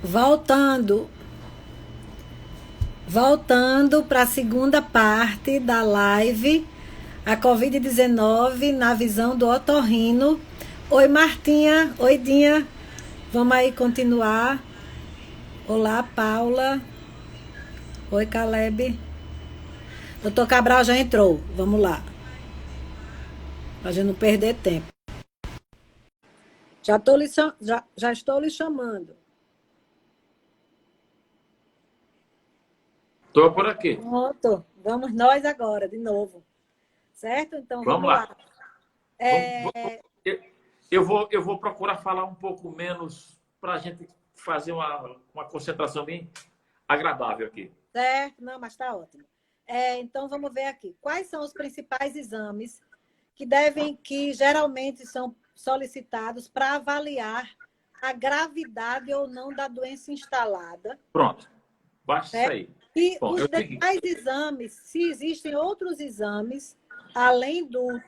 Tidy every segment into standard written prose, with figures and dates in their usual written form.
Voltando, voltando para a segunda parte da live, a Covid-19 na visão do otorrino. Oi, Martinha. Oi, Dinha. Vamos aí continuar. Olá, Paula. Oi, Caleb. Doutor Cabral já entrou. Vamos lá. Para a gente não perder tempo. Já estou lhe chamando. Estou por aqui. Pronto. Vamos nós agora, de novo. Certo? Então, Vamos vamos lá. lá. Eu vou procurar falar um pouco menos para a gente fazer uma concentração bem agradável aqui. Certo? Não, mas está ótimo. Então, vamos ver aqui. Quais são os principais exames que geralmente são solicitados para avaliar a gravidade ou não da doença instalada? Pronto. Baixa isso aí. E Bom, os demais exames, se existem outros exames, além do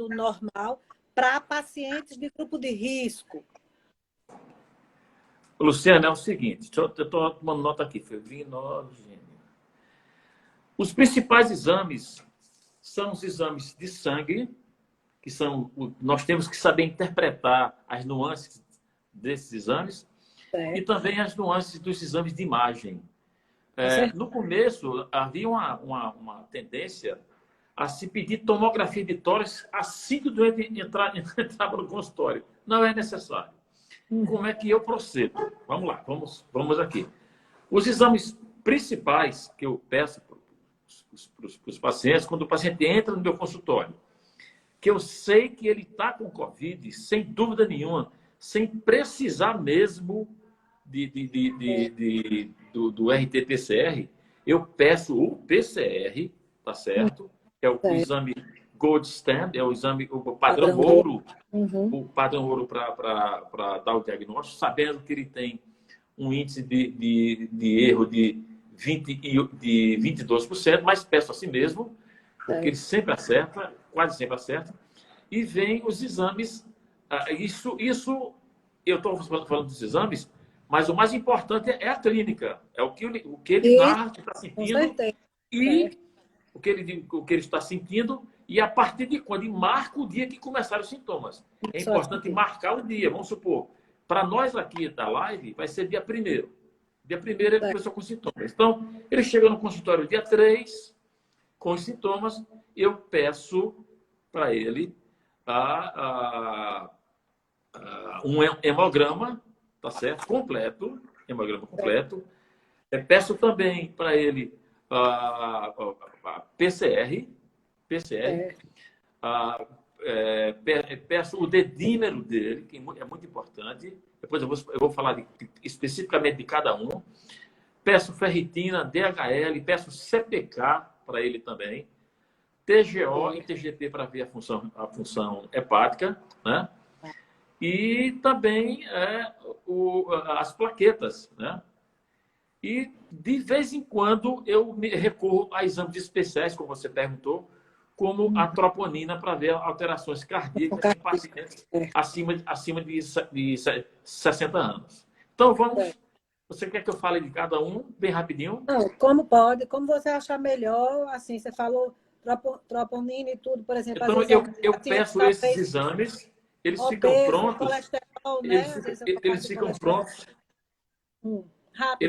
normal, para pacientes de grupo de risco. Luciana, é o seguinte, eu estou tomando nota aqui. Os principais exames são os exames de sangue, que nós temos que saber interpretar as nuances desses exames, e também as nuances dos exames de imagem. No começo, havia uma tendência a se pedir tomografia de tórax assim que o doente entrava no consultório. Não é necessário. Como é que eu procedo? Vamos lá, vamos aqui. Os exames principais que eu peço para os pacientes, quando o paciente entra no meu consultório, que eu sei que ele está com Covid, sem dúvida nenhuma, sem precisar mesmo do RT-PCR, eu peço o PCR, tá certo? É o exame Gold Standard, é o padrão ouro, o padrão ouro para dar o diagnóstico, sabendo que ele tem um índice de erro de 22%, mas peço assim mesmo, porque ele sempre acerta, quase sempre acerta, e vem os exames. Isso eu estou falando dos exames, mas o mais importante é a clínica. É o que ele narra, que está sentindo, e o que ele está sentindo, e a partir de quando ele marca o dia que começaram os sintomas. É importante marcar o dia. Vamos supor, para nós aqui da live, vai ser dia 1º. Dia 1º ele começou com sintomas. Então, ele chega no consultório dia 3, com os sintomas, eu peço para ele um hemograma, tá certo? Completo, hemograma completo. Peço também para ele a PCR. Peço o dedímero dele, que é muito importante. Depois eu vou falar especificamente de cada um. Peço ferritina, DHL, peço CPK para ele também. TGO e TGP para ver a função hepática, né? E também as plaquetas, né? E, de vez em quando, eu me recorro a exames especiais, como você perguntou, como a troponina, para ver alterações cardíacas em pacientes acima de 60 anos. Então, vamos... Você quer que eu fale de cada um, bem rapidinho? Não, como pode, como você achar melhor, assim, você falou troponina e tudo, por exemplo. Então, eu peço esses exames, eles ficam prontos. Colesterol, né? Eles ficam prontos. Rápido.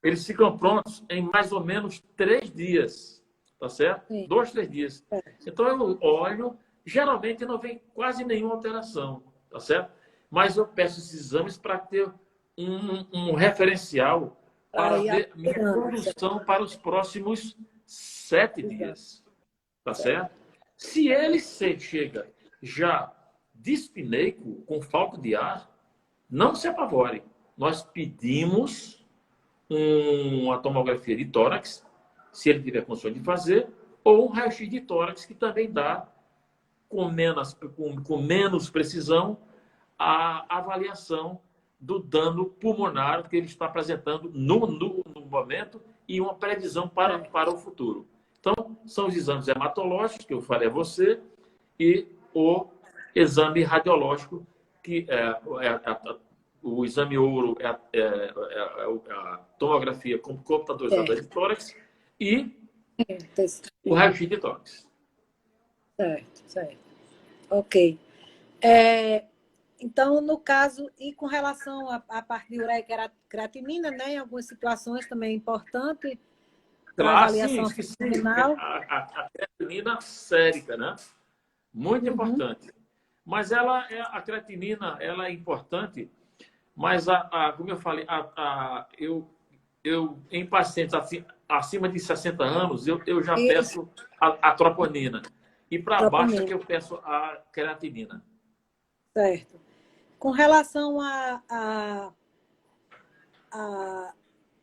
Eles ficam prontos em mais ou menos 3 dias, tá certo? 2, 3 dias. Então, eu olho, geralmente não vem quase nenhuma alteração, tá certo? Mas eu peço esses exames para ter um referencial para ver minha condução para os próximos 7 dias, tá certo? Se ele chega já dispneico, com falta de ar, não se apavore. Nós pedimos uma tomografia de tórax, se ele tiver condições de fazer, ou um raio-x de tórax, que também dá, com menos precisão, a avaliação do dano pulmonar que ele está apresentando no momento e uma previsão para o futuro. Então, são os exames hematológicos, que eu falei a você, e o exame radiológico, que o exame ouro a tomografia computadorizada de tórax e o raio-x de tórax. Certo, certo. Ok. Então, no caso, e com relação à parte de ureia e creatinina, né, em algumas situações também é importante para avaliação renal. A creatinina sérica, né? Muito importante. Mas a creatinina, ela é importante, mas como eu falei, eu em pacientes acima de 60 anos, eu já peço a troponina. E para baixo é que eu peço a creatinina. Certo. Com relação à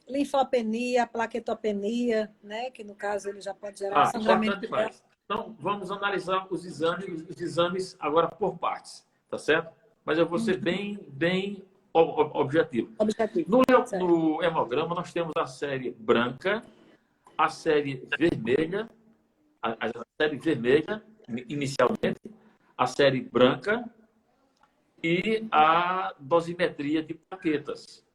linfopenia, plaquetopenia, né, que no caso ele já pode gerar sangramento. Importante mais. Então, vamos analisar os exames agora por partes, tá certo? Mas eu vou ser bem objetivo. No hemograma, nós temos a série branca, a série vermelha, inicialmente, a série branca e a dosimetria de plaquetas.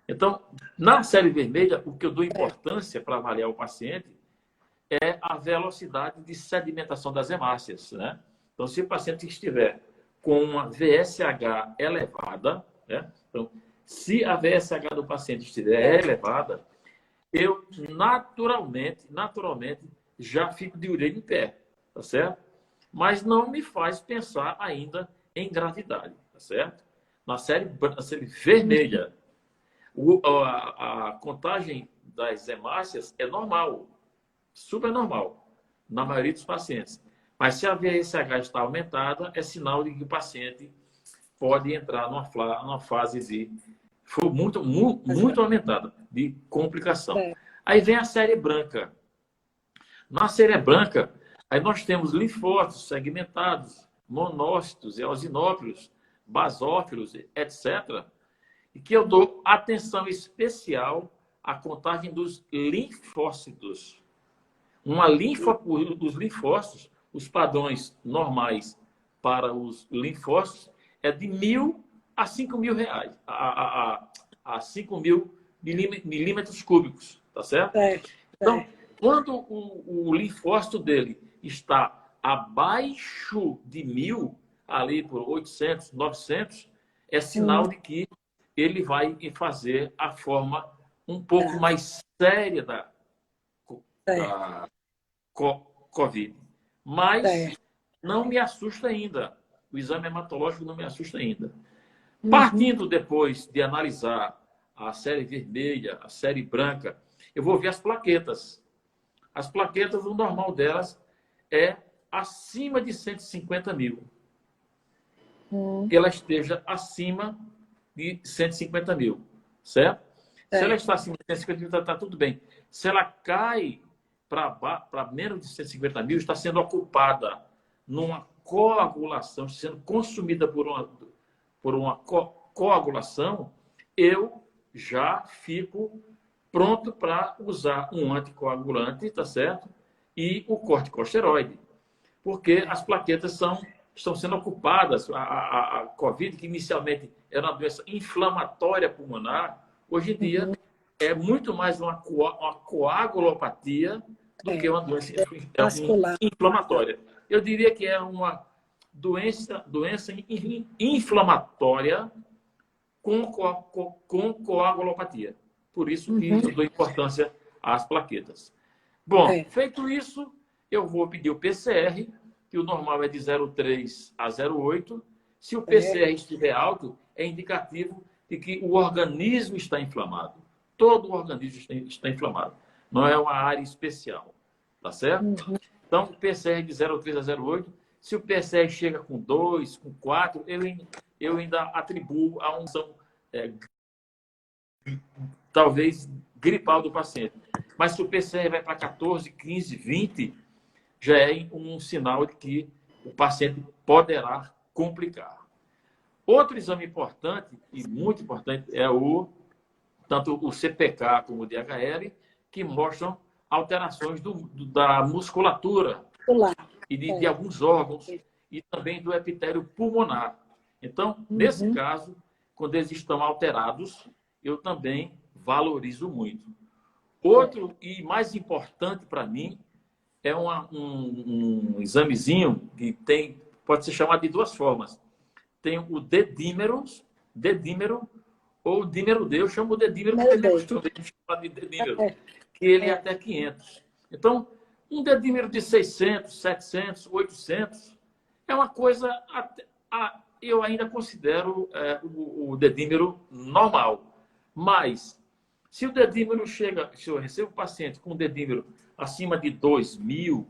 Então, na série vermelha, o que eu dou importância para avaliar o paciente é a velocidade de sedimentação das hemácias, né? Então, se o paciente estiver com uma VSH elevada, né? Então, se a VSH do paciente estiver elevada, eu naturalmente já fico de orelha em pé, tá certo? Mas não me faz pensar ainda em gravidade, tá certo? Na série vermelha, a contagem das hemácias é normal, super normal, na maioria dos pacientes. Mas se a VSH está aumentada, é sinal de que o paciente pode entrar numa fase de muito aumentada, de complicação. Aí vem a série branca. Na série branca, aí nós temos linfócitos segmentados, monócitos, eosinófilos, basófilos, etc., e que eu dou atenção especial à contagem dos linfócitos. Os linfócitos, os padrões normais para os linfócitos é de 1.000 a 5.000 reais, a 5.000 milímetros cúbicos, tá certo? Então, quando o linfócito dele está abaixo de 1.000, ali por 800, 900, é sinal de que ele vai fazer a forma um pouco mais séria da COVID. Mas não me assusta ainda. O exame hematológico não me assusta ainda. Partindo depois de analisar a série vermelha, a série branca, eu vou ver as plaquetas. As plaquetas, o normal delas é acima de 150 mil. Que ela esteja acima de 150 mil, certo? Se ela está acima de 150 mil, está tudo bem. Se ela cai para menos de 150 mil, está sendo ocupada numa coagulação, sendo consumida por uma coagulação, eu já fico pronto para usar um anticoagulante, tá certo? E o corticosteroide. Porque as plaquetas estão sendo ocupadas. A COVID, que inicialmente era uma doença inflamatória pulmonar, hoje em dia é muito mais uma coagulopatia do que uma doença inflamatória. Eu diria que é uma doença inflamatória com coagulopatia. Por isso que eu dou importância às plaquetas. Bom, feito isso, eu vou pedir o PCR, que o normal é de 0,3 a 0,8. Se o PCR estiver alto, é indicativo de que o organismo está inflamado. Todo o organismo está inflamado. Não é uma área especial. Tá certo? Então, o PCR de 0,3 a 0,8. Se o PCR chega com 2, com 4, eu ainda atribuo a unção talvez gripal do paciente. Mas se o PCR vai para 14, 15, 20, já é um sinal de que o paciente poderá complicar. Outro exame importante, e muito importante, é tanto o CPK como o DHL, que mostram alterações da musculatura e de alguns órgãos e também do epitélio pulmonar. Então, nesse caso, quando eles estão alterados, eu também valorizo muito. Outro e mais importante para mim é um examezinho que pode ser chamado de duas formas. Tem o dedímero ou dímero D. Eu chamo o dedímero porque ele é costume de chamar de dedímero, que ele é até 500. Então, um dedímero de 600, 700, 800 é uma coisa, eu ainda considero o dedímero normal. Mas, se o dedímero se eu recebo paciente com um dedímero acima de 2.000,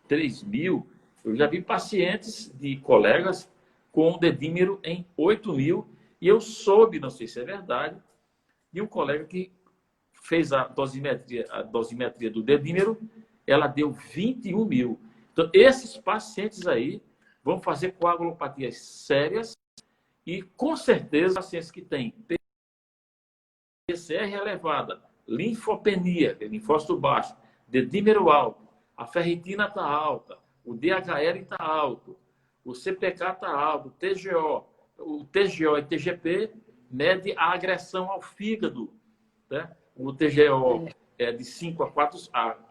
3.000, eu já vi pacientes de colegas com um dedímero em 8.000, e eu soube, não sei se é verdade, de um colega que fez a dosimetria do dedímero, ela deu 21.000. Então, esses pacientes aí vão fazer coagulopatias sérias e, com certeza, pacientes que têm PCR elevada, linfopenia, linfócito baixo, dedímero alto, a ferritina está alta, o DHL está alto, o CPK está alto, o TGO e TGP mede a agressão ao fígado, né? O TGO é de 5 a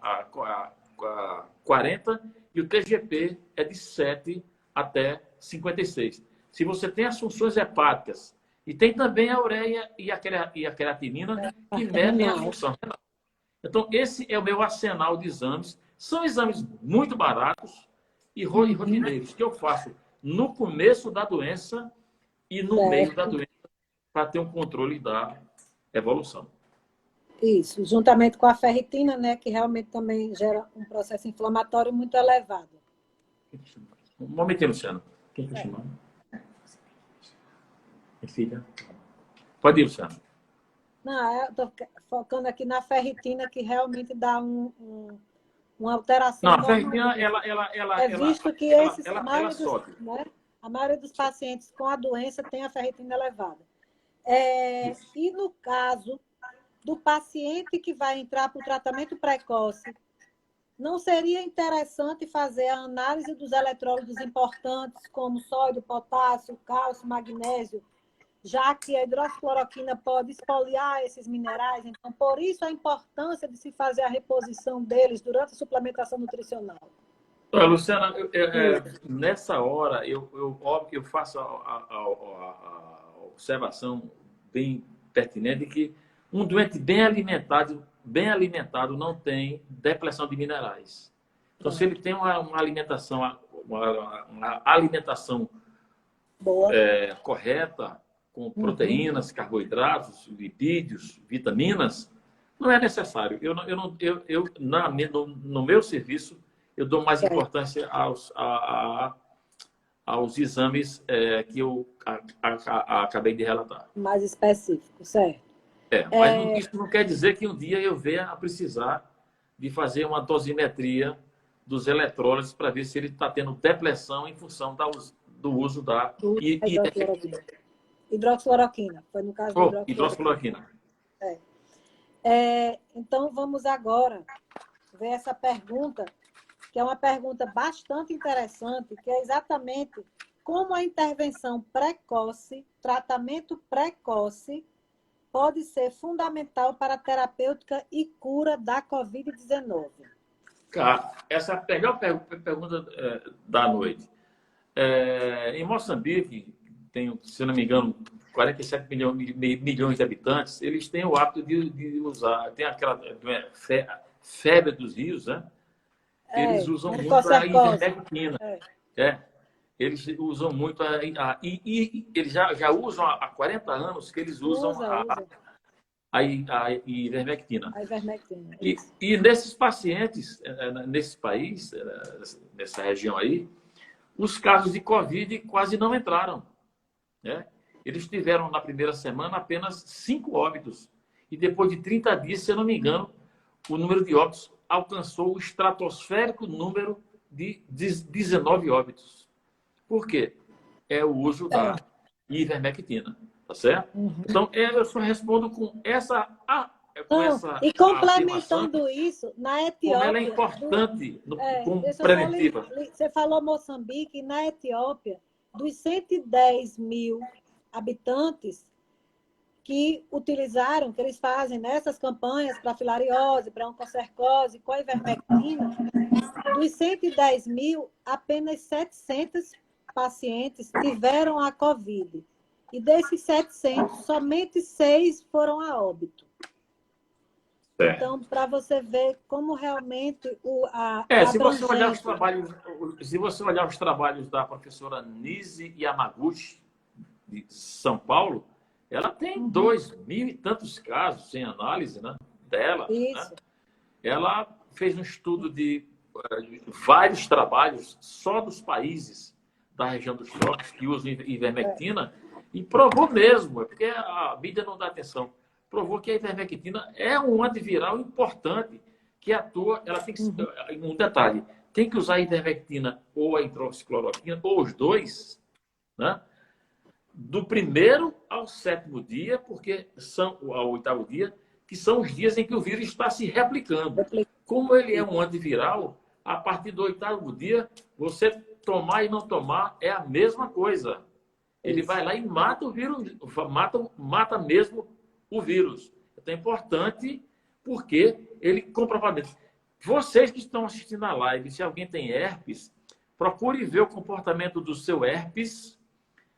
40 e o TGP é de 7 até 56. Se você tem as funções hepáticas e tem também a ureia e a creatinina que medem a função renal. Então, esse é o meu arsenal de exames. São exames muito baratos e rotineiros que eu faço no começo da doença e no meio da doença para ter um controle da evolução. Isso, juntamente com a ferritina, né, que realmente também gera um processo inflamatório muito elevado. Um momentinho, Luciano. Quem está chamando? É filha? Pode ir, Luciano. Não, eu estou focando aqui na ferritina, que realmente dá uma alteração. Não, a ferritina, ela visto que ela sobe. Né, a maioria dos pacientes com a doença tem a ferritina elevada. E no caso do paciente que vai entrar para o tratamento precoce, não seria interessante fazer a análise dos eletrólitos importantes, como sódio, potássio, cálcio, magnésio, já que a hidroxicloroquina pode exfoliar esses minerais? Então, por isso a importância de se fazer a reposição deles durante a suplementação nutricional. Luciana, nessa hora, eu faço a observação bem pertinente que um doente bem alimentado não tem depressão de minerais. Então, se ele tem uma alimentação boa, correta, com proteínas, carboidratos, lipídios, vitaminas, não é necessário. No meu serviço, eu dou mais importância aos exames que eu acabei de relatar. Mais específico, certo? Mas isso não quer dizer que um dia eu venha a precisar de fazer uma dosimetria dos eletrólitos para ver se ele está tendo depressão em função do uso da hidroxicloroquina. Foi no caso da hidroxicloroquina. Então, vamos agora ver essa pergunta, que é uma pergunta bastante interessante, que é exatamente como a intervenção precoce, tratamento precoce, pode ser fundamental para a terapêutica e cura da Covid-19. Essa é a melhor pergunta da noite. Em Moçambique, tem, se não me engano, 47 milhões de habitantes, eles têm o hábito de usar, tem aquela febre dos rios, né? Eles usam muito a ivermectina. Eles usam muito e eles já usam há 40 anos que eles usam a ivermectina. E nesses pacientes, nesse país, nessa região aí, os casos de Covid quase não entraram, né? Eles tiveram, na primeira semana, apenas 5 óbitos. E depois de 30 dias, se eu não me engano, o número de óbitos alcançou o estratosférico número de 19 óbitos. Por quê? É o uso da ivermectina, tá certo? Então, eu só respondo com essa e complementando isso, na Etiópia... Como ela é importante como preventiva. Você falou Moçambique, e na Etiópia, dos 110 mil habitantes que utilizaram, que eles fazem nessas campanhas para filariose, para oncocercose, com a ivermectina, dos 110 mil, apenas 700 pacientes tiveram a Covid. E desses 700, somente 6 foram a óbito. Então, para você ver como realmente se você olhar os trabalhos da professora Nise Yamaguchi, de São Paulo, ela tem 2.000 e tantos casos em análise, né, dela. Isso. Né? Ela fez um estudo de vários trabalhos só dos países da região dos trópicos que usam ivermectina e provou mesmo, porque a mídia não dá atenção, provou que a ivermectina é um antiviral importante que atua, ela tem que, um detalhe, tem que usar a ivermectina ou a hidroxicloroquina, ou os dois, né? Do 1º ao 7º dia, porque são ao 8º dia, que são os dias em que o vírus está se replicando. Como ele é um antiviral, a partir do 8º dia, você tomar e não tomar é a mesma coisa. Ele vai lá e mata o vírus, mata mesmo o vírus. Então é importante, porque ele comprovadamente. Vocês que estão assistindo a live, se alguém tem herpes, procure ver o comportamento do seu herpes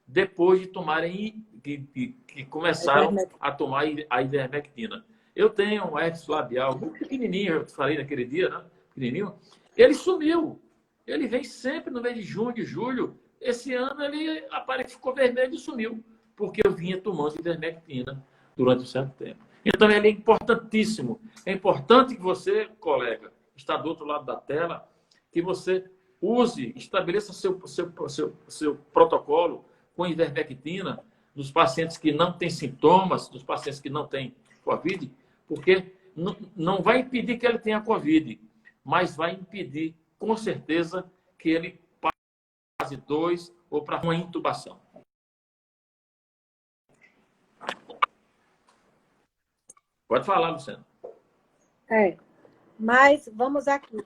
depois de tomarem, que começaram a tomar a ivermectina. Eu tenho um herpes labial muito pequenininho, eu falei naquele dia, né? Pequenininho. Ele sumiu. Ele vem sempre no mês de junho, de julho. Esse ano ele ficou vermelho e sumiu, porque eu vinha tomando ivermectina durante um certo tempo. Então ele é importantíssimo. É importante que você, colega, que está do outro lado da tela, que você use, estabeleça seu protocolo com ivermectina nos pacientes que não têm sintomas, nos pacientes que não têm Covid, porque não vai impedir que ele tenha Covid, mas vai impedir, com certeza, que ele passe fase 2 ou para uma intubação. Pode falar, Luciana. Mas vamos aqui.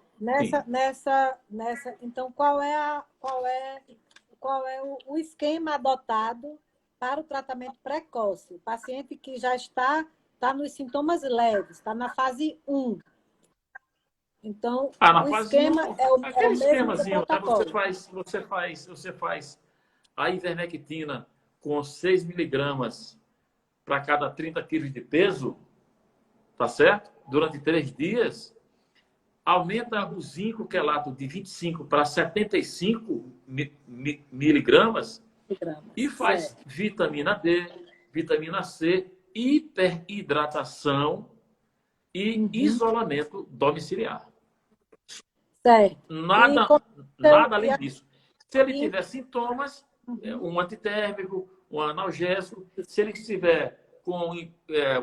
Então, qual é o esquema adotado para o tratamento precoce? O paciente que já está nos sintomas leves, está na fase 1. Então, o esquema é o mesmo esquemazinho, protocolo. Você faz a ivermectina com 6 miligramas para cada 30 quilos de peso, tá certo? Durante 3 dias, aumenta o zinco quelato de 25 para 75 miligramas e faz vitamina D, vitamina C, hiperidratação e isolamento domiciliar. Certo. Nada além disso. Se ele tiver sintomas, um antitérmico, um analgésico. Se ele estiver com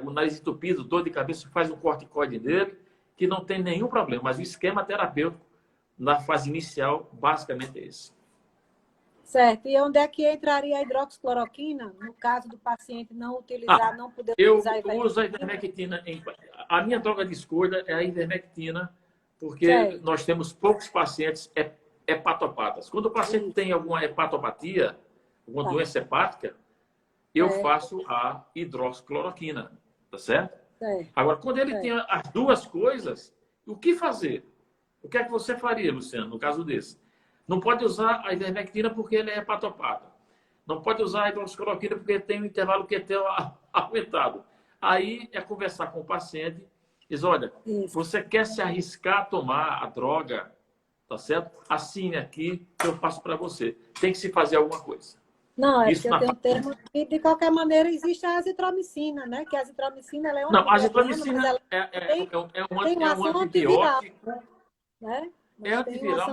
o nariz entupido, dor de cabeça, faz um corticoide dele, que não tem nenhum problema. Mas o esquema terapêutico, na fase inicial, basicamente é esse. Certo. E onde é que entraria a hidroxicloroquina, no caso do paciente não utilizar, não poder utilizar a ivermectina? Eu uso a ivermectina. A minha droga de escolha é a ivermectina, porque nós temos poucos pacientes hepatopatas. Quando o paciente tem alguma hepatopatia, alguma doença hepática, eu faço a hidroxicloroquina, tá certo? Agora, quando ele tem as duas coisas, o que fazer? O que é que você faria, Luciano, no caso desse? Não pode usar a ivermectina porque ele é hepatopata. Não pode usar a hidroxicloroquina porque tem um intervalo QT aumentado. Aí é conversar com o paciente e dizer, olha, você quer se arriscar a tomar a droga, tá certo? Assine aqui que eu faço para você. Tem que se fazer alguma coisa. Não, porque eu tenho um termo que, de qualquer maneira, existe a azitromicina, né? Que a azitromicina ela é uma... Não, a azitromicina é um antibiótico. Né? É antiviral,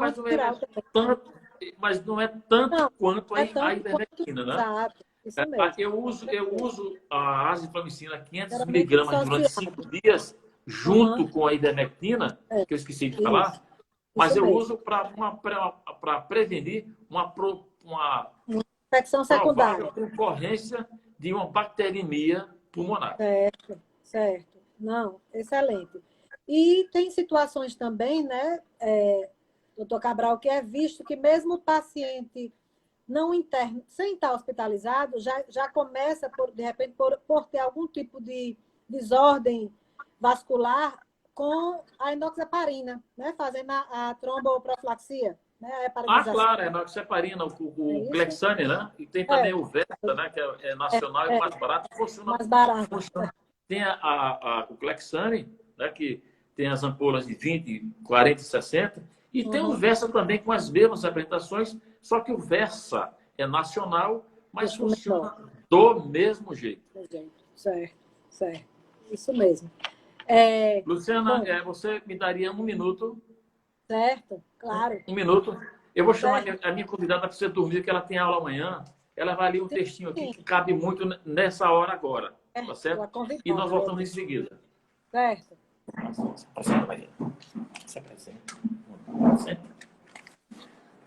mas não é tanto quanto a ivermectina, né? Exato, isso mesmo. Eu uso a azitromicina 500 miligramas durante 5 dias, junto com a ivermectina, que eu esqueci de falar, mas eu uso para prevenir uma infecção secundária, concorrência de uma bacteremia pulmonar. Certo. Não, excelente. E tem situações também, né, doutor Cabral, que é visto que mesmo o paciente não interno, sem estar hospitalizado, já começa, de repente, por ter algum tipo de desordem vascular com a enoxaparina, né? Fazendo a tromboprofilaxia, né? A heparinização. Claro, é a enoxaparina, o Clexane, né? E tem também o Versa, né? Que é nacional e mais barato. Funciona, mais barato. Funciona. Tem o Clexane, né? Que tem as ampolas de 20, 40 e 60. E tem o Versa também com as mesmas apresentações, só que o Versa é nacional, mas funciona do mesmo jeito. Certo, certo. Isso mesmo. Luciana, você me daria 1 minuto? Certo, claro. 1 minuto. Eu vou chamar a minha convidada para você dormir, que ela tem aula amanhã. Ela vai ler um textinho aqui que cabe muito nessa hora agora. Tá certo? E nós voltamos em seguida. Certo. Se apresenta.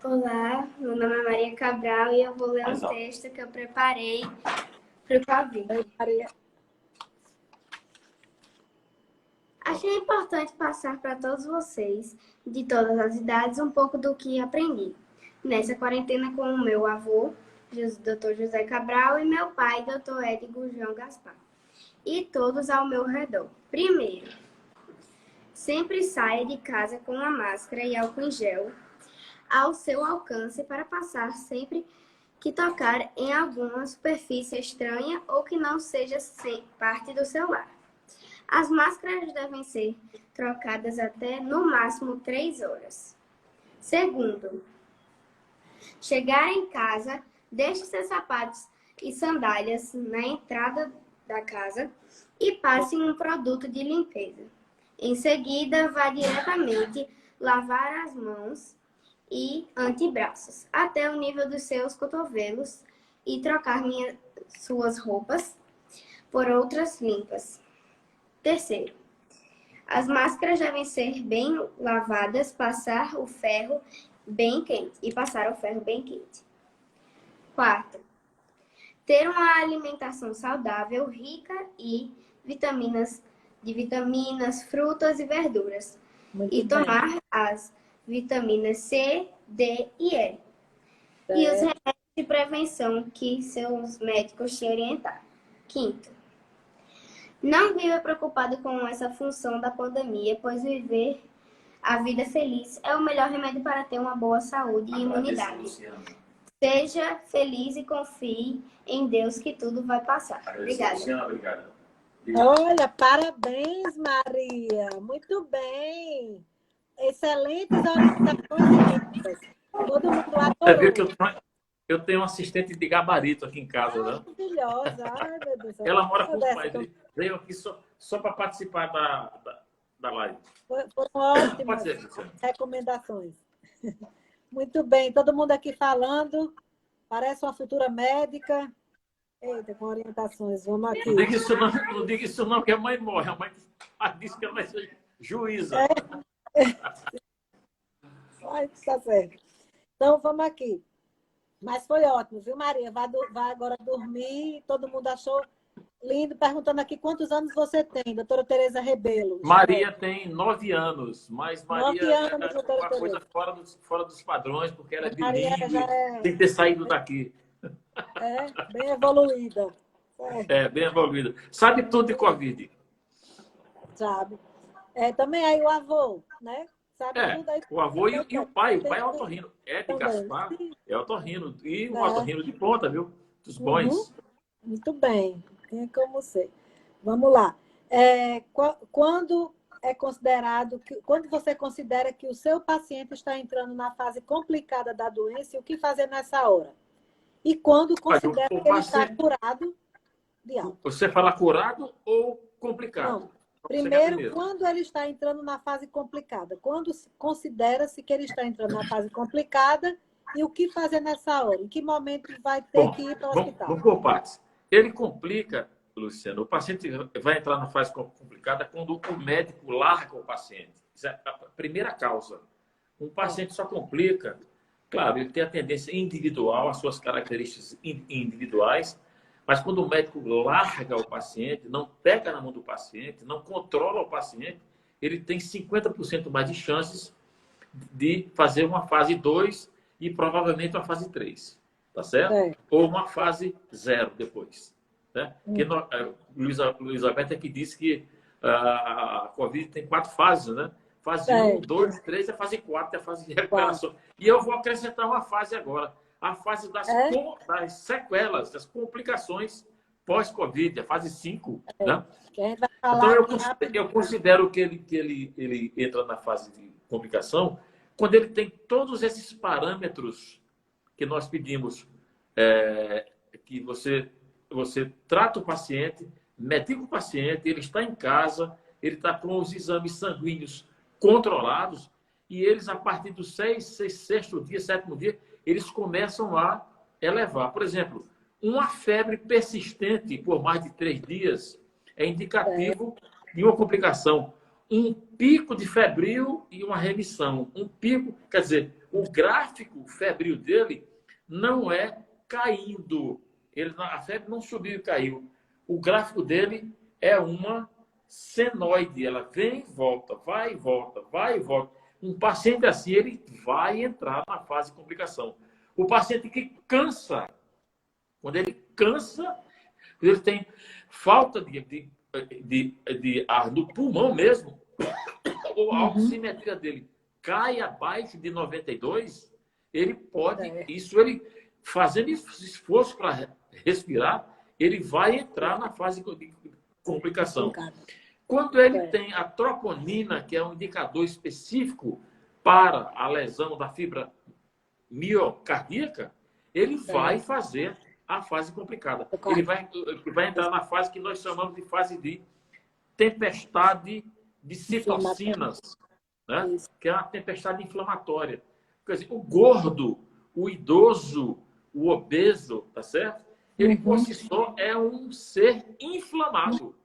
Olá, meu nome é Maria Cabral e eu vou ler um texto que eu preparei para o Covid. Maria. Achei importante passar para todos vocês, de todas as idades, um pouco do que aprendi nessa quarentena com o meu avô, Dr. José Cabral, e meu pai, Dr. Edgar João Gaspar, e todos ao meu redor. Primeiro, sempre saia de casa com a máscara e álcool em gel ao seu alcance para passar sempre que tocar em alguma superfície estranha ou que não seja parte do seu lar. As máscaras devem ser trocadas até, no máximo, 3 horas. Segundo, chegar em casa, deixe seus sapatos e sandálias na entrada da casa e passe um produto de limpeza. Em seguida, vá diretamente lavar as mãos e antebraços até o nível dos seus cotovelos e trocar suas roupas por outras limpas. Terceiro, as máscaras devem ser bem lavadas, passar o ferro bem quente. Quarto, ter uma alimentação saudável, rica em vitaminas, frutas e verduras. Tomar as vitaminas C, D e E. E os remédios de prevenção que seus médicos te orientaram. Quinto, não viva preocupado com essa função da pandemia, pois viver a vida feliz é o melhor remédio para ter uma boa saúde e imunidade. Seja feliz e confie em Deus que tudo vai passar. Obrigada. Olha, parabéns, Maria. Muito bem. Excelentes orientações. Todo mundo adorou. Você viu que eu tenho um assistente de gabarito aqui em casa, né? Maravilhosa. Ai, meu Deus. Ela mora com os pais. Veio aqui só para participar da live. Foram ótimas recomendações. Muito bem. Todo mundo aqui falando. Parece uma futura médica. Eita, com orientações. Vamos aqui. Não diga isso não, que a mãe morre. A mãe disse que ela vai ser juíza. Ai, tá certo. Então, vamos aqui. Mas foi ótimo, viu, Maria? Vai agora dormir. Todo mundo achou lindo. Perguntando aqui quantos anos você tem, doutora Tereza Rebelo. Maria tem 9 anos, mas Maria 9 anos, é uma coisa fora dos padrões, porque ela é bilíngue, tem que ter saído daqui. Bem evoluída. Bem evoluída. Sabe tudo de Covid. Sabe. Também aí o avô, né? Sabe tudo aí. O avô e o pai. O pai é otorrino. De Gaspar é otorrino. E um otorrino de ponta, viu? Dos bons. Muito bem. Tem como ser. Vamos lá. Quando você considera que o seu paciente está entrando na fase complicada da doença, o que fazer nessa hora? E quando considera que ele está curado de algo? Você fala curado ou complicado? Não. Primeiro, quando ele está entrando na fase complicada. Quando considera-se que ele está entrando na fase complicada e o que fazer nessa hora? Em que momento vai ter que ir para o hospital? Vamos por partes. Ele complica, Luciano, o paciente vai entrar na fase complicada quando o médico larga o paciente. Isso é a primeira causa. Um paciente só complica, claro, ele tem a tendência individual, as suas características individuais, mas quando o médico larga o paciente, não pega na mão do paciente, não controla o paciente, ele tem 50% mais de chances de fazer uma fase 2 e provavelmente uma fase 3. tá certo? Ou uma fase 0 depois. Né? Que Luiz Alberto é que disse que a Covid tem 4 fases, né? Fase 1, 2, 3, a fase 4, é a fase de recuperação. E eu vou acrescentar uma fase agora, a fase das sequelas, das complicações pós-Covid, a fase 5. Né? Então, eu considero que ele entra na fase de complicação quando ele tem todos esses parâmetros que nós pedimos, que você trata o paciente, medica o paciente, ele está em casa, ele está com os exames sanguíneos controlados e eles, a partir do sexto dia, 7º dia, eles começam a elevar. Por exemplo, uma febre persistente por mais de 3 dias é indicativo de uma complicação. Um pico de febril e uma remissão. Um pico, quer dizer, o gráfico febril dele não é caindo. A febre não subiu e caiu. O gráfico dele é uma senoide. Ela vem e volta, vai e volta, vai e volta. Um paciente assim, ele vai entrar na fase de complicação. O paciente que cansa, quando ele cansa, ele tem falta de ar no pulmão mesmo, ou a oximetria dele cai abaixo de 92, ele pode, ele fazendo esforço para respirar, ele vai entrar na fase de complicação. Quando ele tem a troponina, que é um indicador específico para a lesão da fibra miocardíaca, ele vai fazer a fase complicada. Ele vai entrar na fase que nós chamamos de fase de tempestade de citocinas, né? Que é uma tempestade inflamatória. Quer dizer, o gordo, o idoso, o obeso, tá certo? Ele por si só é um ser inflamado.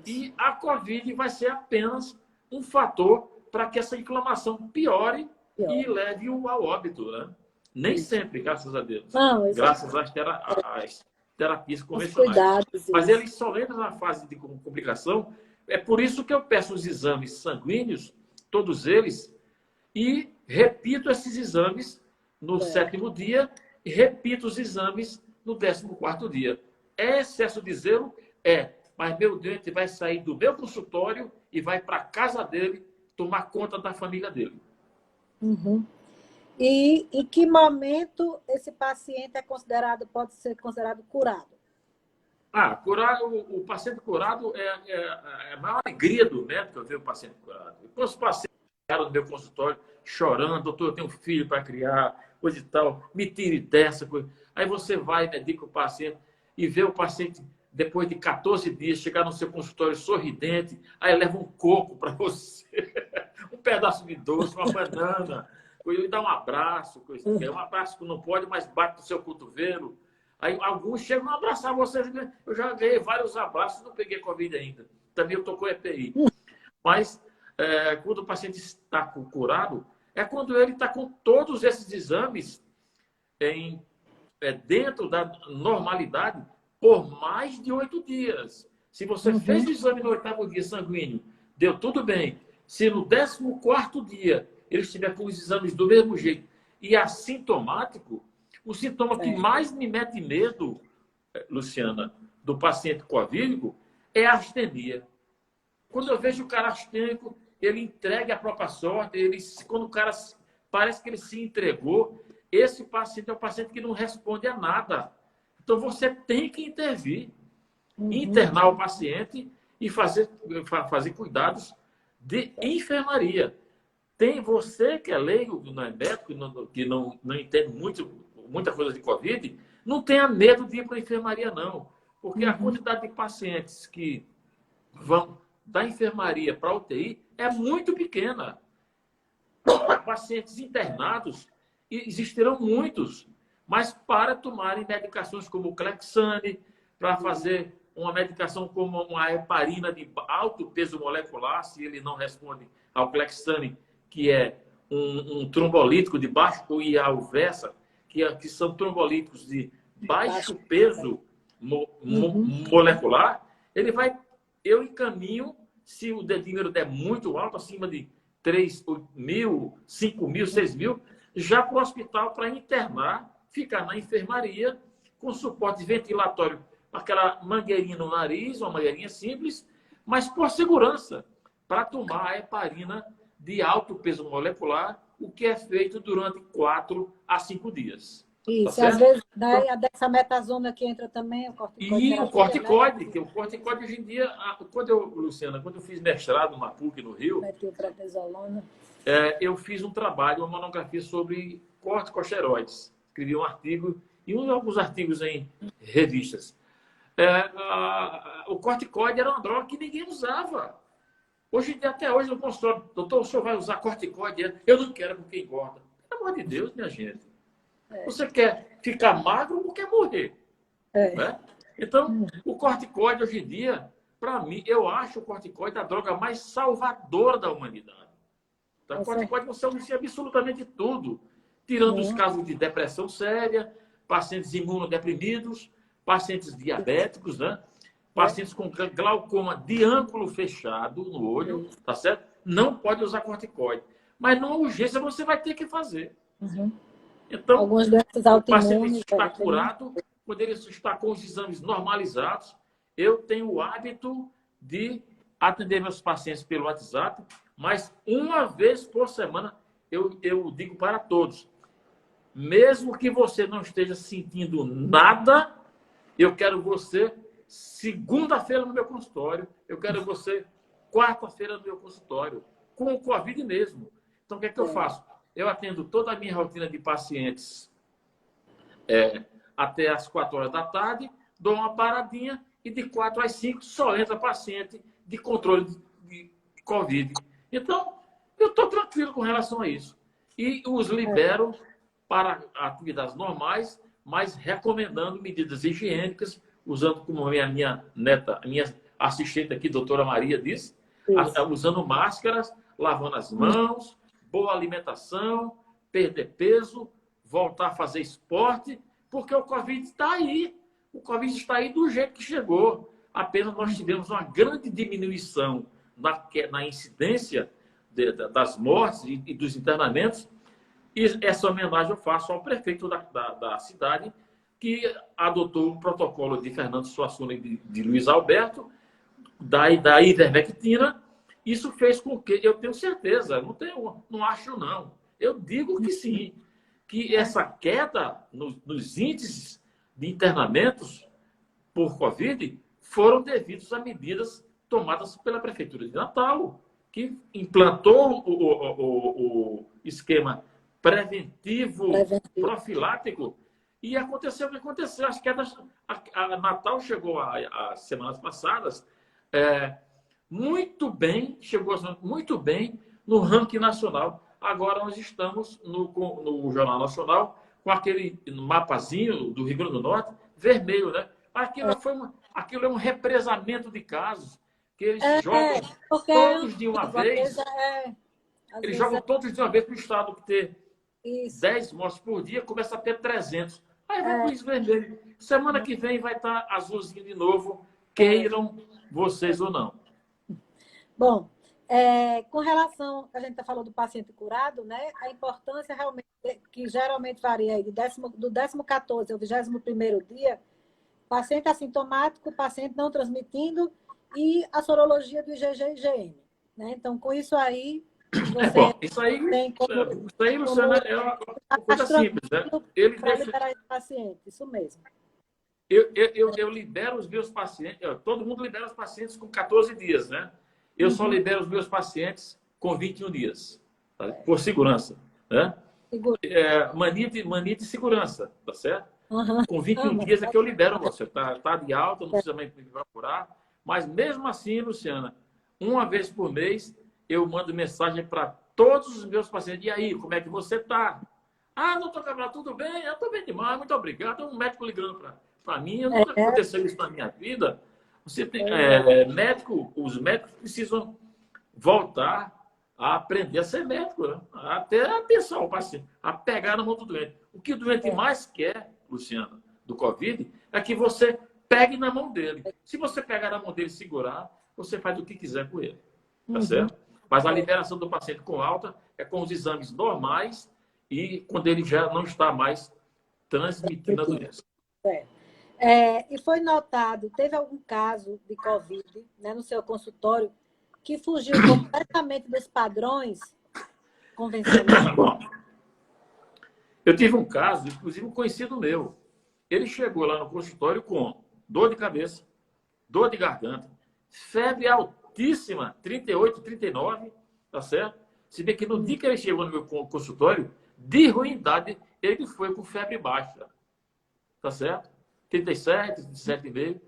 E a Covid vai ser apenas um fator para que essa inflamação piore e leve-o ao óbito, né? Nem sempre, graças a Deus. Não, graças às terapias convencionais. Mas ele só entra na fase de complicação. É por isso que eu peço os exames sanguíneos, todos eles, e repito esses exames no 7º dia e repito os exames no 14º dia. É excesso de zelo? Mas meu doente vai sair do meu consultório e vai para a casa dele tomar conta da família dele. E em que momento esse paciente pode ser considerado curado? O paciente curado é a maior alegria do médico eu ver o paciente curado. Depois os pacientes chegaram no meu consultório chorando, doutor, eu tenho um filho para criar, coisa e tal, me tire dessa coisa. Aí você vai, medica o paciente e vê o paciente, depois de 14 dias, chegar no seu consultório sorridente, aí leva um coco para você, um pedaço de doce, uma banana, e dá um abraço, um abraço que não pode, mas bate no seu cotovelo. Aí alguns chegam a abraçar você. Eu já ganhei vários abraços, não peguei Covid ainda. Também eu tô com EPI. Mas quando o paciente está curado, é quando ele está com todos esses exames dentro da normalidade por mais de 8 dias. Se você fez o exame no 8º dia sanguíneo, deu tudo bem. Se no 14º dia ele estiver com os exames do mesmo jeito e assintomático, o sintoma que mais me mete medo, Luciana, do paciente covídico é a astenia. Quando eu vejo o cara astênico, ele entrega a própria sorte, quando o cara parece que ele se entregou, esse paciente é um paciente que não responde a nada. Então você tem que intervir, internar o paciente e fazer cuidados de enfermaria. Tem você que é leigo, não é médico, que não entende muita coisa de Covid, não tenha medo de ir para a enfermaria, não. Porque a quantidade de pacientes que vão da enfermaria para a UTI é muito pequena. Pacientes internados, existirão muitos, mas para tomarem medicações como o Clexane, para fazer uma medicação como uma heparina de alto peso molecular, se ele não responde ao Clexane, que é um trombolítico de baixo, e a Alversa, que são trombolíticos de baixo peso molecular, eu encaminho, se o dedímero der muito alto, acima de 3.000, 5.000, 6.000, já para o hospital para internar ficar na enfermaria com suporte ventilatório, aquela mangueirinha no nariz, uma mangueirinha simples, mas por segurança, para tomar a heparina de alto peso molecular, o que é feito durante 4 a 5 dias. Isso, Tá às vezes daí a dexametasona que entra também, o corticoide. E o corticoide, que o corticoide hoje em dia, Luciana, quando eu fiz mestrado na PUC no Rio, Metilprednisolona. Eu fiz um trabalho, uma monografia sobre corticosteroides. Escrevi um artigo e alguns artigos em revistas. O corticoide era uma droga que ninguém usava. Hoje em dia, até hoje, no consultório, doutor, o senhor vai usar corticoide? Eu não quero porque engorda. Pelo amor de Deus, minha gente. Você quer ficar magro ou quer morrer? Né? Então, o corticoide hoje em dia, para mim, eu acho o corticoide a droga mais salvadora da humanidade. Então, o corticoide você usa absolutamente tudo, tirando os casos de depressão séria, pacientes imunodeprimidos, pacientes diabéticos, né? Pacientes com glaucoma de ângulo fechado no olho, tá certo? Não pode usar corticoide. Mas numa urgência você vai ter que fazer. Então, alguns desses o paciente está curado, quando ele está com os exames normalizados, eu tenho o hábito de atender meus pacientes pelo WhatsApp, mas uma vez por semana eu digo para todos, mesmo que você não esteja sentindo nada, eu quero você segunda-feira no meu consultório, eu quero você quarta-feira no meu consultório, com o Covid mesmo. Então, o que é que eu faço? Eu atendo toda a minha rotina de pacientes até as 4 horas da tarde, dou uma paradinha e de 4 às 5 só entra paciente de controle de Covid. Então, eu estou tranquilo com relação a isso. E os libero para atividades normais, mas recomendando medidas higiênicas, usando, como a minha neta, a minha assistente aqui, doutora Maria, disse, usando máscaras, lavando as mãos, boa alimentação, perder peso, voltar a fazer esporte, porque o Covid está aí. O Covid está aí do jeito que chegou. Apenas nós tivemos uma grande diminuição na incidência das mortes e dos internamentos. E essa homenagem eu faço ao prefeito da cidade, que adotou o protocolo de Fernando Suassuna e de Luiz Alberto, da ivermectina. Isso fez com que, eu tenho certeza, não acho não, eu digo que sim, que essa queda nos índices de internamentos por Covid foram devidos a medidas tomadas pela Prefeitura de Natal, que implantou o esquema preventivo, profilático, e aconteceu o que aconteceu. As quedas, a Natal chegou as semanas passadas muito bem, chegou muito bem no ranking nacional. Agora nós estamos no Jornal Nacional com aquele mapazinho do Rio Grande do Norte, vermelho, né? Aquilo é um represamento de casos que eles jogam todos de uma vez. Eles jogam todos de uma vez para o estado que ter 10 mortes por dia, começa a ter 300. Aí vai com isso vermelho. Semana que vem vai estar azulzinho de novo, queiram vocês ou não. Bom, com relação, a gente falou do paciente curado, né? A importância realmente, que geralmente varia aí do 14º ao 21º dia, paciente assintomático, paciente não transmitindo e a sorologia do IgG e IgM. Né? Então, com isso aí, você isso aí, Luciana, é uma coisa simples. Né? Liberar esse paciente, isso mesmo. Eu libero os meus pacientes, todo mundo libera os pacientes com 14 dias, né? Eu só libero os meus pacientes com 21 dias, tá? Por segurança, né? Mania de segurança, tá certo? Com 21 dias é que eu libero você. Tá de alta, não precisa mais me procurar. Mas mesmo assim, Luciana, uma vez por mês, eu mando mensagem para todos os meus pacientes. E aí, como é que você está? Ah, doutor Cabral, tudo bem? Eu estou bem demais, muito obrigado. Um médico ligando para mim, nunca aconteceu isso na minha vida. Você tem os médicos precisam voltar a aprender a ser médico, né? Até a pensar o paciente, a pegar na mão do doente. O que o doente mais quer, Luciana, do Covid, é que você pegue na mão dele. Se você pegar na mão dele e segurar, você faz o que quiser com ele. Tá certo? Mas a liberação do paciente com alta é com os exames normais e quando ele já não está mais transmitindo a doença. E foi notado, teve algum caso de Covid, né, no seu consultório que fugiu completamente dos padrões convencionais? Bom, eu tive um caso, inclusive um conhecido meu. Ele chegou lá no consultório com dor de cabeça, dor de garganta, febre altíssima, 38, 39, tá certo? Se bem que no dia que ele chegou no meu consultório, de ruindade, ele foi com febre baixa, tá certo? 37, 37,5.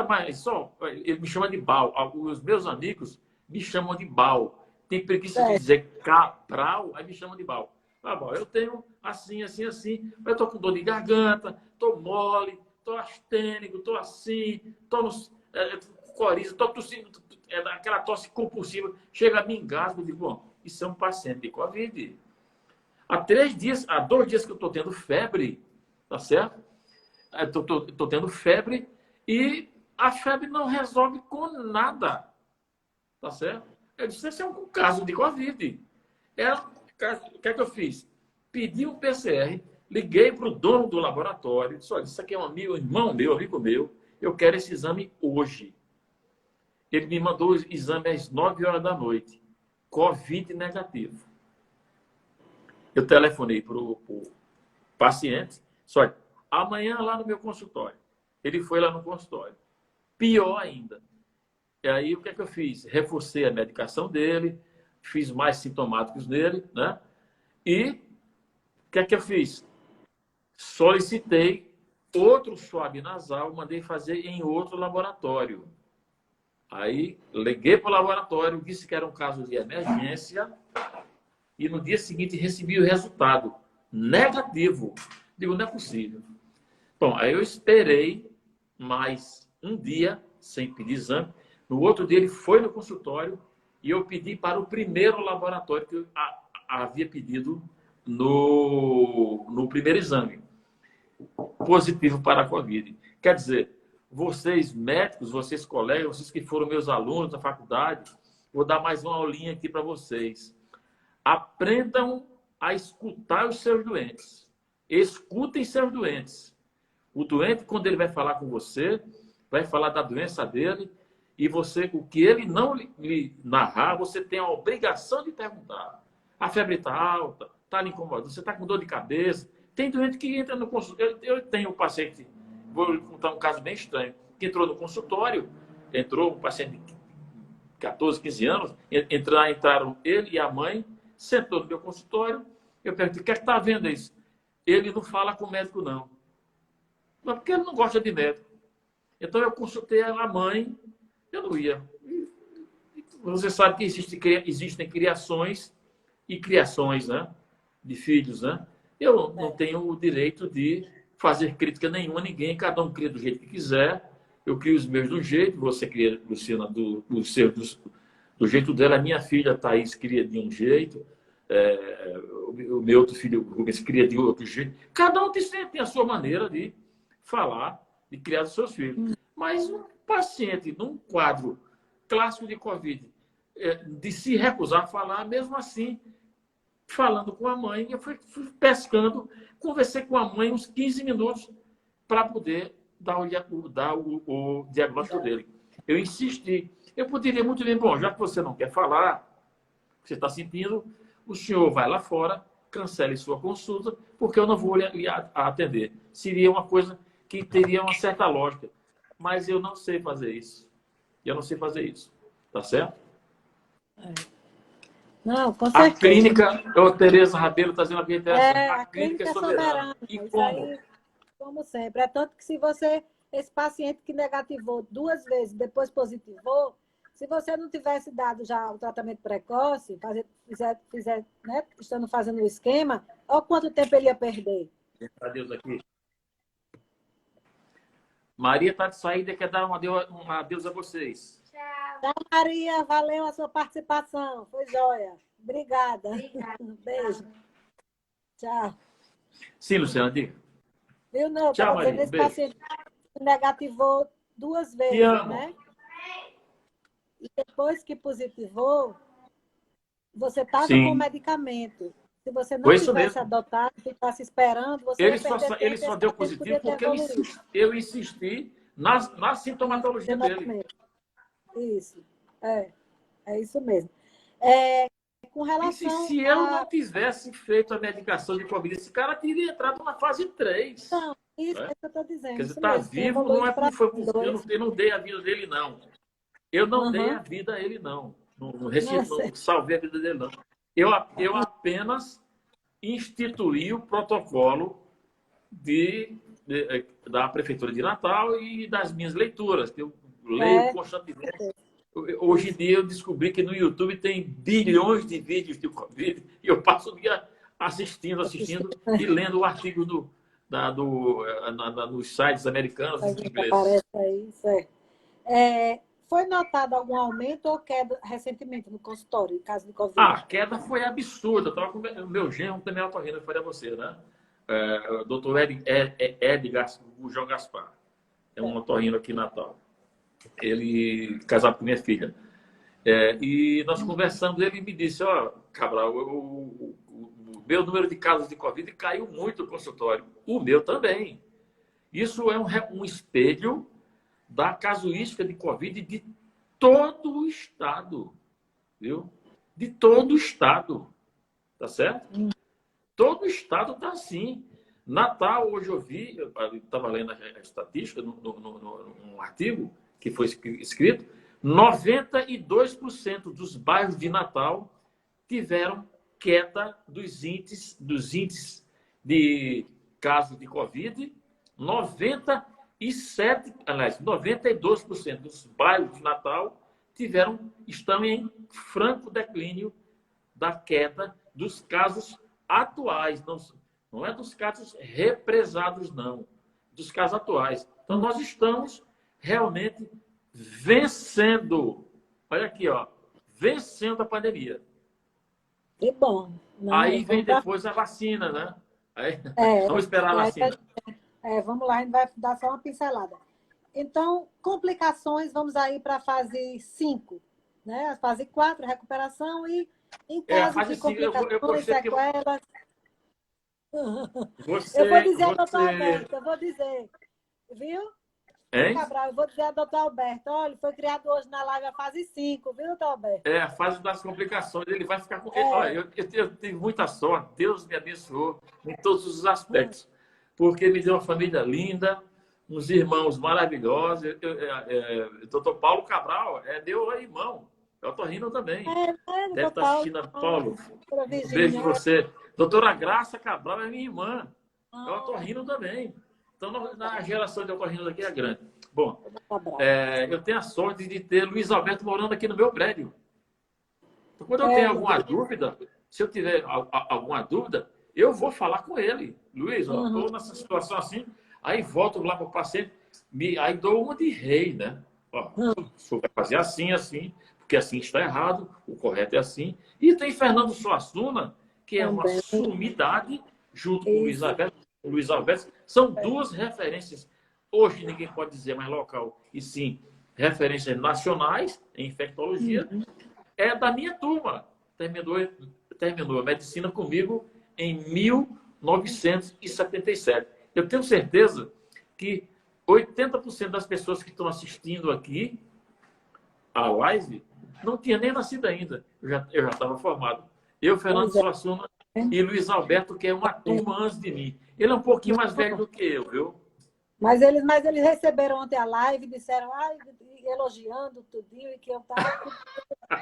Mas só, ele me chama de Bal. Os meus amigos me chamam de Bal. Tem preguiça de dizer Cabral, aí me chamam de Bal. Bal, eu tenho assim, assim, assim, mas eu tô com dor de garganta, tô mole, tô astênico, tô assim, tô com coriza, tô tossindo, aquela tosse compulsiva. Chega a me engasgo e digo, bom, isso é um paciente de Covid. Há 2 dias que eu tô tendo febre, tá certo? Estou tendo febre e a febre não resolve com nada. Tá certo? Eu disse, esse é um caso de Covid. O que é que eu fiz? Pedi um PCR, liguei para o dono do laboratório, disse, olha, isso aqui é um irmão meu, amigo meu, eu quero esse exame hoje. Ele me mandou o exame às 9 horas da noite. Covid negativo. Eu telefonei para o paciente, só amanhã lá no meu consultório. Ele foi lá no consultório. Pior ainda. E aí, o que é que eu fiz? Reforcei a medicação dele, fiz mais sintomáticos nele, né? E o que é que eu fiz? Solicitei outro swab nasal, mandei fazer em outro laboratório. Aí, liguei para o laboratório, disse que era um caso de emergência e no dia seguinte recebi o resultado negativo. Digo, não é possível. Bom, aí eu esperei mais um dia sem pedir exame. No outro dia ele foi no consultório e eu pedi para o primeiro laboratório que eu havia pedido no primeiro exame. Positivo para a Covid. Quer dizer, vocês médicos, vocês colegas, vocês que foram meus alunos da faculdade, vou dar mais uma aulinha aqui para vocês. Aprendam a escutar os seus doentes. Escutem seus doentes. O doente, quando ele vai falar com você, vai falar da doença dele e você, o que ele não lhe narrar, você tem a obrigação de perguntar. A febre está alta, está lhe incomodando, você está com dor de cabeça. Tem doente que entra no consultório. Eu tenho um paciente, vou contar um caso bem estranho, que entrou no consultório, entrou um paciente de 14, 15 anos, entraram ele e a mãe, sentou no meu consultório, eu perguntei, o que é que está vendo isso? Ele não fala com o médico, não. Mas porque ele não gosta de médico. Então eu consultei a mãe, eu não ia. Você sabe que existem criações e criações, né? De filhos, né? Eu não tenho o direito de fazer crítica nenhuma a ninguém, cada um cria do jeito que quiser. Eu crio os meus do jeito, você cria, Luciana, do do jeito dela. A minha filha, Thaís, cria de um jeito, o meu outro filho, Rubens, cria de outro jeito. Cada um tem a sua maneira de falar, de criar os seus filhos. Mas um paciente num quadro clássico de Covid, de se recusar a falar, mesmo assim, falando com a mãe, eu fui pescando, conversei com a mãe uns 15 minutos para poder dar o diagnóstico dele. Eu insisti. Eu poderia muito bem, bom, já que você não quer falar, você está sentindo, o senhor vai lá fora, cancele sua consulta, porque eu não vou lhe atender. Seria uma coisa que teria uma certa lógica. Mas eu não sei fazer isso. Eu não sei fazer isso. Tá certo? Não, com certeza. A clínica, Tereza Rabelo está dizendo aqui, a clínica é soberana. E isso como? aí, como sempre. É tanto que se você, esse paciente que negativou 2 vezes, depois positivou, se você não tivesse dado já o tratamento precoce, fizer, né, estando fazendo o esquema, olha quanto tempo ele ia perder. Adeus aqui. Maria está de saída e quer dar um adeus a vocês. Tchau, Maria. Valeu a sua participação. Foi joia. Obrigada. Beijo. Tchau. Sim, Luciana, diga. Viu, não? Tchau, Maria. Esse paciente negativou 2 vezes, né? E depois que positivou, você estava com medicamento. Se você não Foi isso tivesse mesmo. adotado, ficasse esperando, você ia perder tempo. Ele só deu positivo porque eu insisti na sintomatologia dele. Isso, é isso mesmo. Com relação se eu não tivesse feito a medicação de Covid, esse cara teria entrado na fase 3. Não, isso é o que eu estou dizendo. Quer dizer, está vivo, não foi porque eu não dei a vida dele, não. Eu não dei a vida a ele, não. Não salvei a vida dele, não. Eu apenas instituí o protocolo da Prefeitura de Natal e das minhas leituras, que eu leio constantemente. Hoje em dia eu descobri que no YouTube tem bilhões de vídeos de Covid e eu passo o dia assistindo e lendo o artigo nos sites americanos e ingleses. Aparece aí, isso foi notado algum aumento ou queda recentemente no consultório, em caso de Covid? A queda foi absurda. Eu estava com o meu genro também é otorrino, eu falei a você, né? O doutor João Gaspar. É um otorrino aqui em Natal. Ele casado com minha filha. E nós conversamos, ele me disse, Cabral, o meu número de casos de Covid caiu muito no consultório. O meu também. Isso é um espelho da casuística de Covid de todo o estado. Viu? De todo o estado. Tá certo? Todo o estado está assim. Natal, hoje eu estava lendo a estatística num artigo que foi escrito, 92% dos bairros de Natal tiveram queda dos índices de casos de Covid. 92% dos bairros de Natal estão em franco declínio da queda dos casos atuais. Não é dos casos represados, não. Dos casos atuais. Então, nós estamos realmente vencendo. Olha aqui, vencendo a pandemia. Que bom. Aí vem depois a vacina, né? Vamos esperar a vacina. Vamos lá, a gente vai dar só uma pincelada. Então, complicações, vamos aí para a fase 5, né? A fase 4, recuperação e em caso de complicações, sequelas... Eu vou dizer ao doutor Alberto, eu vou dizer, viu? Cabral, eu vou dizer ao doutor Alberto, olha, foi criado hoje na live a fase 5, viu, doutor Alberto? A fase das complicações, ele vai ficar com... Olha, eu tive muita sorte, Deus me abençoou em todos os aspectos, porque me deu uma família linda, uns irmãos maravilhosos, doutor Paulo Cabral, meu irmão, é otorrino também. Deve estar assistindo, Paulo, um beijo de você. Doutora Graça Cabral é minha irmã, é otorrino também. Então, na geração de otorrinos aqui é grande. Bom, eu tenho a sorte de ter Luiz Alberto morando aqui no meu prédio. Então, quando eu tenho alguma dúvida, se eu tiver alguma dúvida, eu vou falar com ele. Luiz, estou nessa situação assim, aí volto lá para o paciente, aí dou uma de rei, né? O senhor vai fazer assim, assim, porque assim está errado, o correto é assim. E tem Fernando Suassuna, que é uma sumidade, junto com o Luiz Alberto. São duas referências. Hoje ninguém pode dizer mais local, e sim referências nacionais em infectologia. É da minha turma. Terminou a medicina comigo em 1977. Eu tenho certeza que 80% das pessoas que estão assistindo aqui a live não tinha nem nascido ainda. Eu já estava formado. Eu, Fernando Suassuna e Luiz Alberto, que é uma turma antes de mim. Ele é um pouquinho mais velho do que eu, viu? Mas eles receberam ontem a live e disseram, elogiando tudinho, e que eu estava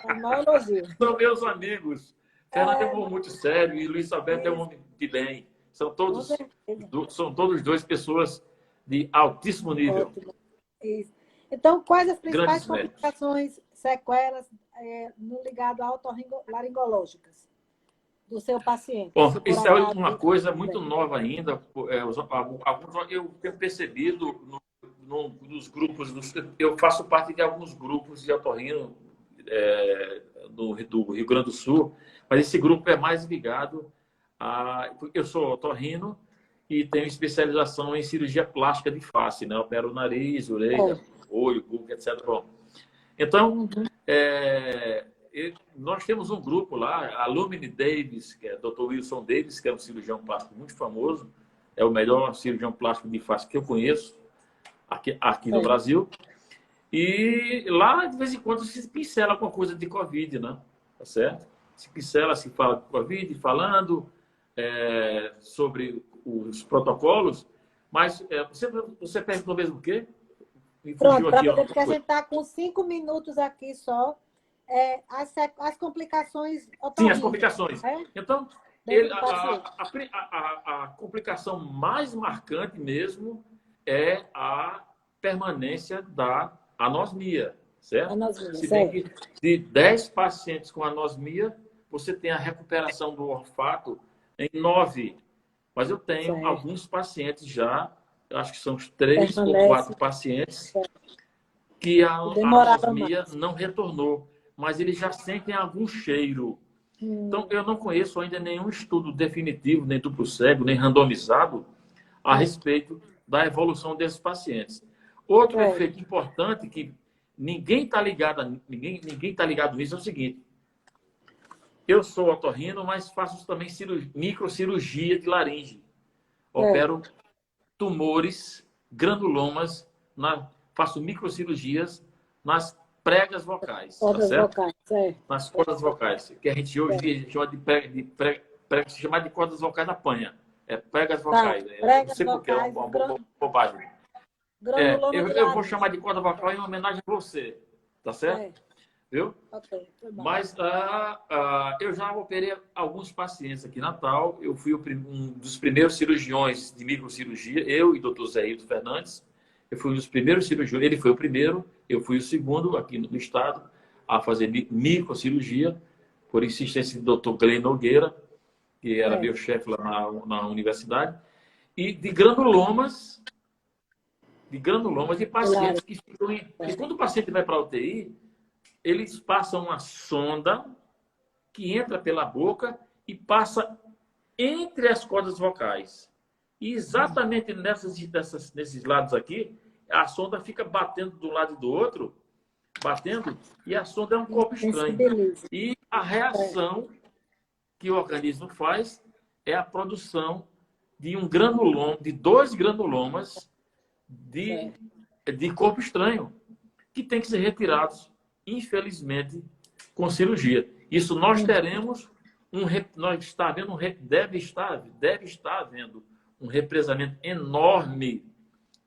com maior elogio. São meus amigos. Fernando é um homem muito sério e Luiz Alberto é um homem de bem. São todos dois pessoas de altíssimo nível. Isso. Então, quais as principais complicações, sequelas no ligado a otorrinolaringológicas do seu paciente? Bom, isso é uma coisa muito nova ainda. Eu tenho percebido nos grupos, eu faço parte de alguns grupos de otorrino do Rio Grande do Sul, mas esse grupo é mais ligado a... Eu sou otorrino e tenho especialização em cirurgia plástica de face, né? Opero o nariz, orelha, olho, boca, etc. Bom, então, nós temos um grupo lá, Alumni Davis, que é Dr. Wilson Davis, que é um cirurgião plástico muito famoso, é o melhor cirurgião plástico de face que eu conheço aqui no Brasil. E lá, de vez em quando, se pincela alguma coisa de Covid, né? Tá certo? Se pincela, se fala de Covid, falando sobre os protocolos, mas você perguntou mesmo o quê? Pronto, porque a gente está com 5 minutos aqui só. As complicações otorríneas. Sim, as complicações. Então, a complicação mais marcante mesmo é a permanência da anosmia, certo? Anosmia, se bem que de 10 pacientes com anosmia, você tem a recuperação do olfato em 9. Mas eu tenho alguns pacientes já, eu acho que são uns 3 ou 4 pacientes, que a anosmia não retornou, mas eles já sentem algum cheiro. Então, eu não conheço ainda nenhum estudo definitivo, nem duplo cego, nem randomizado, a respeito da evolução desses pacientes. Outro efeito importante que ninguém está ligado, ninguém tá ligado nisso é o seguinte: eu sou otorrino, mas faço também microcirurgia de laringe. Opero tumores, granulomas, faço microcirurgias nas pregas vocais, tá certo? Nas cordas vocais, que a gente hoje chama se chama de cordas vocais na panha. Pregas vocais. Não sei porque é uma bobagem. Eu vou chamar de corda vocal em homenagem a você, tá certo? Viu? Mas eu já operei alguns pacientes aqui em Natal. Eu fui um dos primeiros cirurgiões de microcirurgia, eu e o Dr. Zé Hildo Fernandes. Eu fui um dos primeiros cirurgiões, ele foi o primeiro, eu fui o segundo aqui no estado a fazer microcirurgia, por insistência do Dr. Glenn Nogueira, que era meu chefe lá na universidade, e de granulomas de pacientes que ficam e quando o paciente vai para a UTI, eles passam uma sonda que entra pela boca e passa entre as cordas vocais. E exatamente nesses lados aqui, a sonda fica batendo de um lado e do outro, e a sonda é um corpo estranho. E a reação que o organismo faz é a produção de de 2 granulomas de corpo estranho, que tem que ser retirados, infelizmente, com cirurgia. Isso nós teremos deve estar havendo um represamento enorme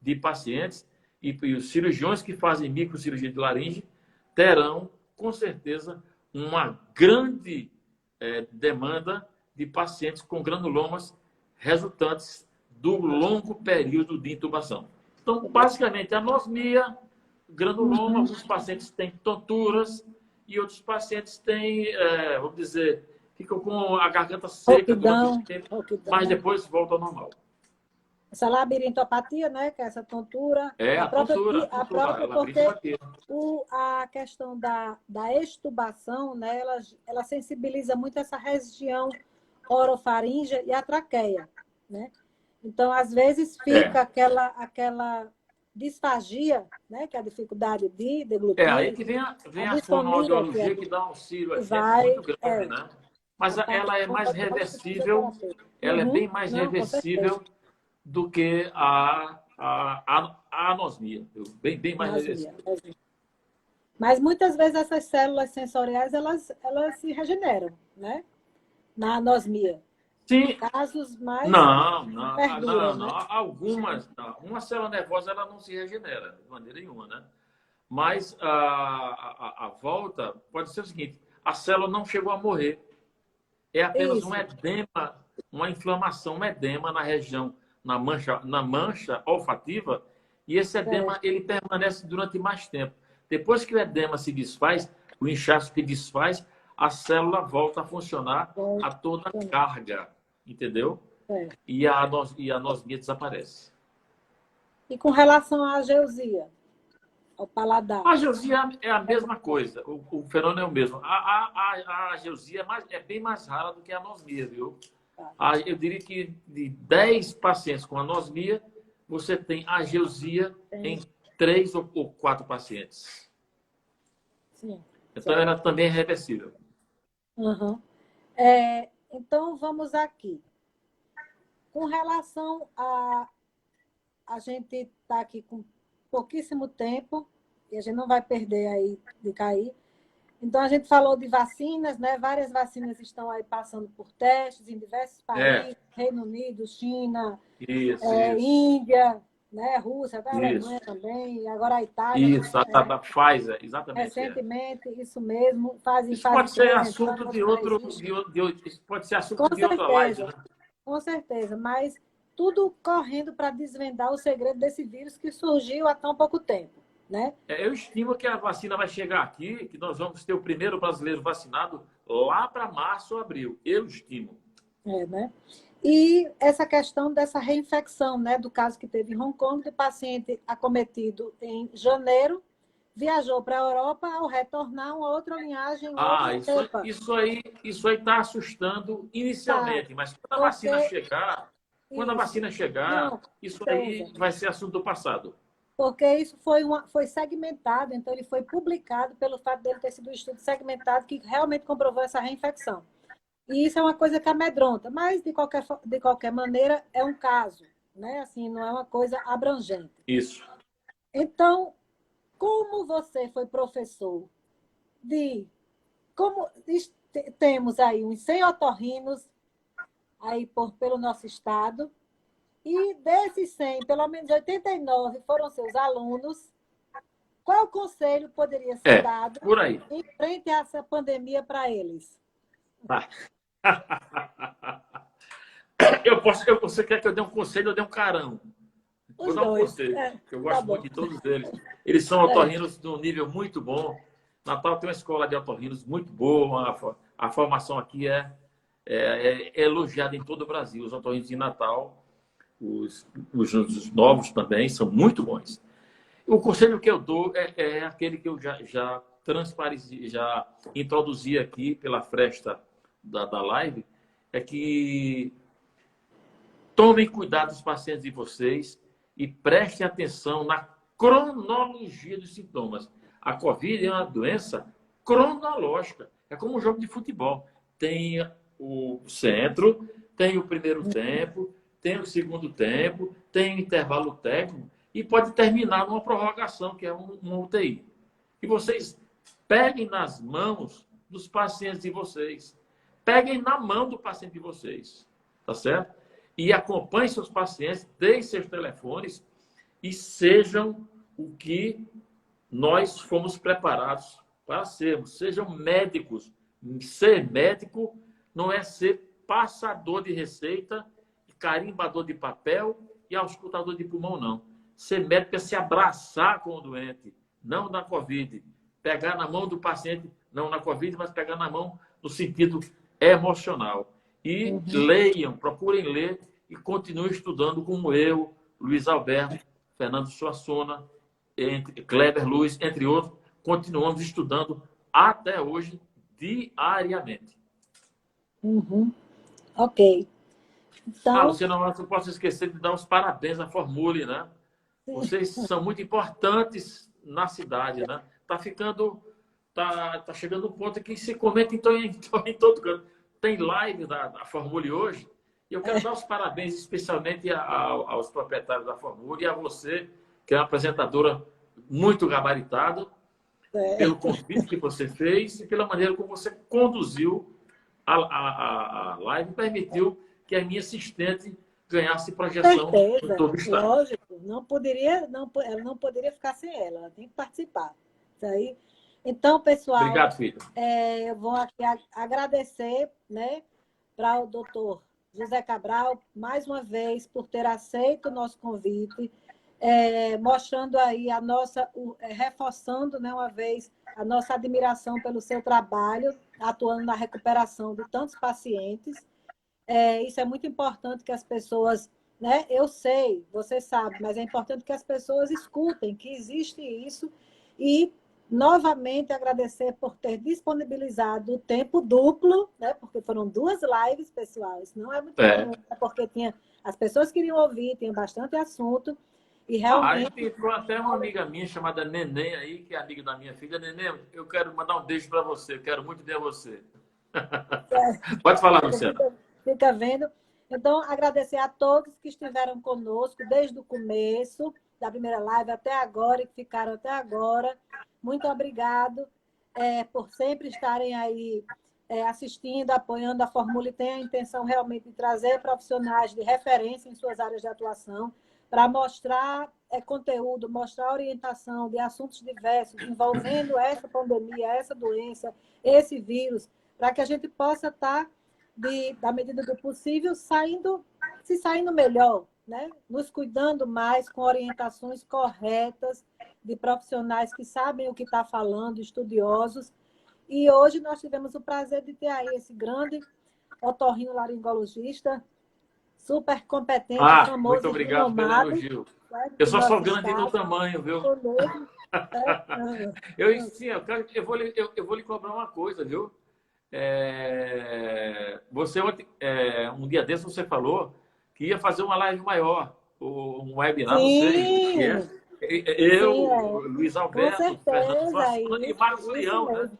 de pacientes e os cirurgiões que fazem microcirurgia de laringe terão, com certeza, uma grande demanda de pacientes com granulomas resultantes do longo período de intubação. Então, basicamente, anosmia, granuloma, alguns pacientes têm tonturas e outros pacientes têm, vamos dizer, ficam com a garganta seca durante o tempo, mas depois volta ao normal. Essa labirintopatia, né? Que é essa tontura. A tontura, porque a questão da extubação, né? Ela sensibiliza muito essa região orofaríngea e a traqueia, né? Então, às vezes, fica aquela disfagia, né? Que é a dificuldade de deglutir. Aí que vem a fonoaudiologia que dá auxílio muito grande, né? Mas ela é mais reversível, ela é bem mais reversível do que a anosmia. Bem mais reversível. Mas muitas vezes essas células sensoriais, elas se regeneram, né? Na anosmia. Sim. Casos mais... Não. Né? Algumas, não. Uma célula nervosa, ela não se regenera, de maneira nenhuma, né? Mas a volta pode ser o seguinte: a célula não chegou a morrer. É apenas um edema, uma inflamação, um edema na região, na mancha olfativa, e esse edema ele permanece durante mais tempo. Depois que o edema se desfaz, o inchaço que desfaz, a célula volta a funcionar a toda carga, entendeu? E a anosmia desaparece. E com relação à ageusia, ao paladar? A ageusia é a mesma coisa, o fenômeno é o mesmo. A ageusia é bem mais rara do que a anosmia, viu? Eu diria que de 10 pacientes com anosmia, você tem ageusia em 3 ou 4 pacientes. Sim. Então, ela também é reversível. Uhum. Então, vamos aqui. Com relação a gente está aqui com pouquíssimo tempo, e a gente não vai perder aí de cair. Então, a gente falou de vacinas, né? Várias vacinas estão aí passando por testes em diversos países, Reino Unido, China, Índia, né? Rússia, até a Alemanha também, e agora a Itália. Isso, a Pfizer, exatamente. Recentemente, isso mesmo, isso pode ser assunto de outro, isso pode ser assunto de outra live, né? Com certeza, mas tudo correndo para desvendar o segredo desse vírus que surgiu há tão pouco tempo, né? Eu estimo que a vacina vai chegar aqui, que nós vamos ter o primeiro brasileiro vacinado lá para março ou abril. Eu estimo. Né? E essa questão dessa reinfecção, né? Do caso que teve em Hong Kong, do paciente acometido em janeiro, viajou para a Europa, ao retornar, uma outra linhagem, isso aí está assustando inicialmente, mas quando a vacina chegar, isso aí vai ser assunto do passado. Porque isso foi segmentado, então ele foi publicado pelo fato dele ter sido um estudo segmentado que realmente comprovou essa reinfecção. E isso é uma coisa que amedronta, mas de qualquer maneira é um caso, né? Assim, não é uma coisa abrangente. Isso. Então, como você foi professor temos aí uns 100 otorrinos aí pelo nosso estado, e desses 100, pelo menos 89 foram seus alunos, qual conselho poderia ser dado por aí, em frente a essa pandemia para eles? Você quer que eu dê um conselho ou eu dê um carão? Vou dar um conselho, que eu gosto muito de todos eles. Eles são otorrinos de um nível muito bom. Natal tem uma escola de otorrinos muito boa. A formação aqui é elogiada em todo o Brasil. Os otorrinos de Natal, os novos também, são muito bons. O conselho que eu dou é aquele que eu já introduzi aqui pela fresta da live, é que tomem cuidado dos pacientes de vocês e prestem atenção na cronologia dos sintomas. A Covid é uma doença cronológica. É como um jogo de futebol. Tem o centro, tem o primeiro tempo, tem o segundo tempo, tem o intervalo técnico e pode terminar numa prorrogação, que é uma UTI. E vocês peguem nas mãos dos pacientes de vocês. Peguem na mão do paciente de vocês. Tá certo? E acompanhem seus pacientes, deem seus telefones e sejam o que nós fomos preparados para sermos. Sejam médicos. Ser médico não é ser passador de receita, carimbador de papel e auscultador de pulmão, não. Ser médico é se abraçar com o doente, não na Covid. Pegar na mão do paciente, não na Covid, mas pegar na mão no sentido emocional. E leiam, procurem ler e continuem estudando como eu, Luiz Alberto, Fernando Suassuna, Kleber Luiz, entre outros, continuamos estudando até hoje, diariamente. Ok. Então... Luciana, eu não posso esquecer de dar os parabéns à Formule, né? Sim. Vocês são muito importantes na cidade, né? Tá chegando um ponto que se comenta em todo canto. Tem live da Formule hoje, e eu quero dar os parabéns especialmente aos proprietários da Formule e a você, que é uma apresentadora muito gabaritada, pelo convite que você fez e pela maneira como você conduziu a live e permitiu que a minha assistente ganhasse projeção em todo o estado. Lógico, ela não poderia ficar sem ela tem que participar. Isso aí. Então, pessoal, obrigado, filho. Eu vou aqui agradecer, né, para o doutor José Cabral, mais uma vez, por ter aceito o nosso convite, mostrando aí reforçando, né, uma vez, a nossa admiração pelo seu trabalho, atuando na recuperação de tantos pacientes. Isso é muito importante que as pessoas, né, eu sei, você sabe, mas é importante que as pessoas escutem que existe isso e novamente agradecer por ter disponibilizado o tempo duplo, né? Porque foram 2 lives, pessoal. Isso não é muito comum, porque as pessoas queriam ouvir, tinha bastante assunto. E Aí realmente, entrou até uma amiga minha chamada Neném aí, que é amiga da minha filha. Neném, eu quero mandar um beijo para você, eu quero muito ver você. Pode falar, Luciana. fica vendo. Então, agradecer a todos que estiveram conosco desde o começo da primeira live até agora e que ficaram até agora. Muito obrigado por sempre estarem aí assistindo, apoiando a Formule. Tem a intenção realmente de trazer profissionais de referência em suas áreas de atuação para mostrar conteúdo, mostrar orientação de assuntos diversos envolvendo essa pandemia, essa doença, esse vírus, para que a gente possa estar, da medida do possível, se saindo melhor, né? Nos cuidando mais, com orientações corretas de profissionais que sabem o que está falando, estudiosos. E hoje nós tivemos o prazer de ter aí esse grande otorrinolaringologista, super competente, famoso, muito obrigado pelo renomado, elogio. né, Eu só sou nosso grande no estado, tamanho, viu? conosco, Sim, eu vou lhe cobrar uma coisa, viu? Você um dia desse você falou que ia fazer uma live maior, um webinar, não sei o que é. Sim, Eu, sim, Luiz com Alberto, Fernando certeza, Suassuna e Marcos isso Leão, né? mesmo.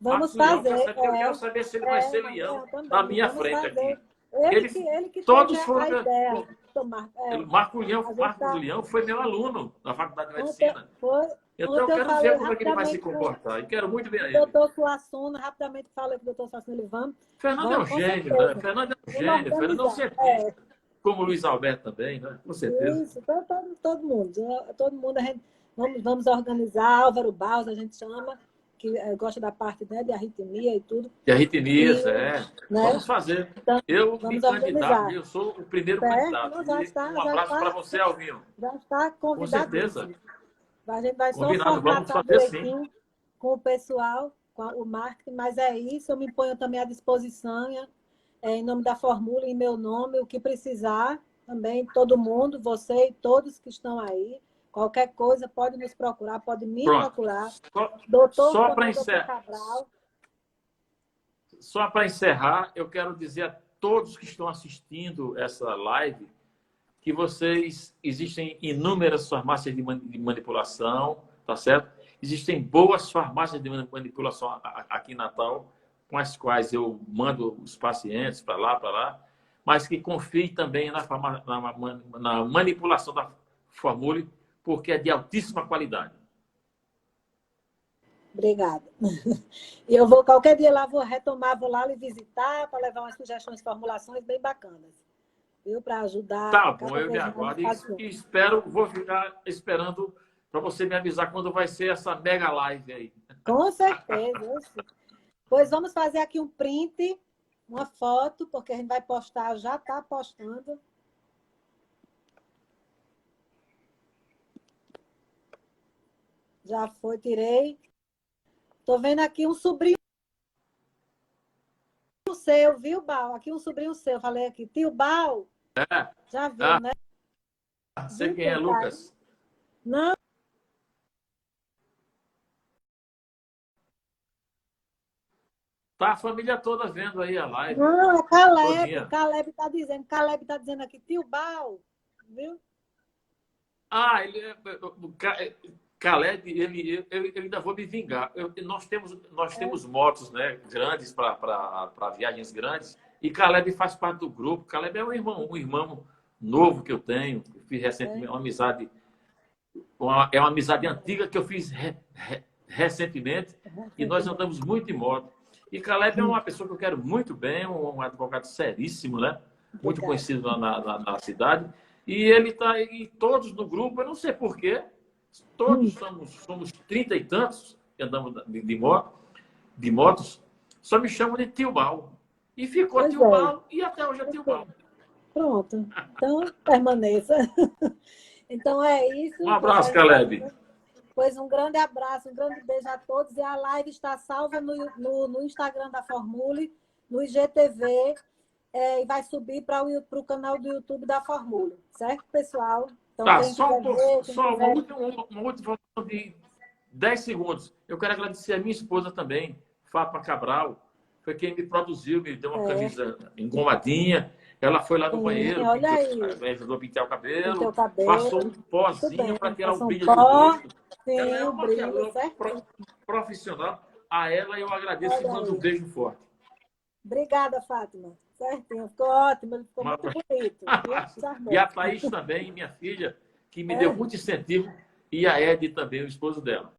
Marcos Vamos Leão, fazer, eu quero saber se ele vai ser mas leão eu na também, minha vamos frente aqui. fazer. Ele que teve Todos foram. a ideia de tomar. Marcos A gente Leão foi meu aluno na Faculdade de ontem, Medicina. foi, Então eu ontem eu quero ver falei como é que ele vai se rapidamente comportar. E quero muito ver o ele. doutor Suassuna, rapidamente falei com o doutor Suassuna, ele Fernando é um vamos, com gênio, né? certeza. Fernando é um Vamos gênio. Fernando é um organizar. cientista. Como o Luiz Alberto também, né? Com certeza. Isso, todo mundo. Todo mundo, vamos organizar. Álvaro Barros, a gente chama, que gosta da parte, né, de arritmia e tudo. E arritmias, E, né, Vamos fazer. então, Eu me vamos candidato, organizar. eu sou o primeiro Certo? candidato. Não, E um abraço para você, Alvinho. já está Com certeza. convidadíssimo. A gente vai só Combinado, vamos formatar fazer sim. direitinho com o pessoal, com o marketing, mas é isso, eu me ponho também à disposição, em nome da Formula, em meu nome, o que precisar, também todo mundo, você e todos que estão aí, qualquer coisa, pode nos procurar, pode me procurar. Doutor Só para encerrar, eu quero dizer a todos que estão assistindo essa live que existem inúmeras farmácias de manipulação, tá certo? Existem boas farmácias de manipulação aqui em Natal, com as quais eu mando os pacientes para lá, mas que confie também na manipulação da Formule, porque é de altíssima qualidade. Obrigada. E eu vou, qualquer dia lá, vou lá lhe visitar, para levar umas sugestões, formulações bem bacanas. Viu? Para ajudar. Tá bom, eu me aguardo. E vou ficar esperando para você me avisar quando vai ser essa mega live aí. Com certeza. Pois vamos fazer aqui um print, uma foto, porque a gente vai postar, já está postando. Já foi, tirei. Estou vendo aqui um sobrinho seu, viu, Bal? Aqui um sobrinho seu, falei aqui. Tio Bal. Já viu, né? Sei quem é, Lucas. Não. Tá a família toda vendo aí a live. Não, é Caleb. Caleb está dizendo aqui, tio Bal. Viu? Caleb, ele ainda vou me vingar. Nós temos motos, né, grandes para viagens grandes. E Caleb faz parte do grupo. Caleb é um irmão novo que eu tenho. Eu fiz recentemente uma amizade. É uma amizade antiga que eu fiz recentemente. E nós andamos muito em moto. E Caleb é uma pessoa que eu quero muito bem, um advogado seríssimo, né? Muito conhecido na cidade. E ele está aí, todos no grupo, eu não sei porquê. Todos somos 30 e tantos que andamos de motos. Só me chamam de Tio Bal. E ficou Tio Bal e até hoje é Tio Bal. Pronto. Então, permaneça. Então é isso. Um abraço, Caleb. Pois um grande abraço, um grande beijo a todos. E a live está salva no Instagram da Formule, no IGTV, e vai subir para o canal do YouTube da Formule. Certo, pessoal? Então, só uma última informação de 10 segundos. Eu quero agradecer a minha esposa também, Fátima Cabral, foi quem me produziu, me deu uma camisa engomadinha. Ela foi lá no Sim, banheiro, olha pintou, aí. ajudou a pintar o Pintou cabelo, o cabelo. passou um Muito pozinho bem. para tirar o Passou um brilho do pó. rosto. Ela Sim, é o uma brilho, maquiadora certo? profissional. A ela eu agradeço e Olha mando um aí. beijo forte. Obrigada, Fátima. Certinho. Ficou ótimo. Ele ficou muito Manda- bonito. Viu? E a Charmoso. Thaís também, minha filha, que me deu É. muito incentivo, e a Ed também, o esposo dela.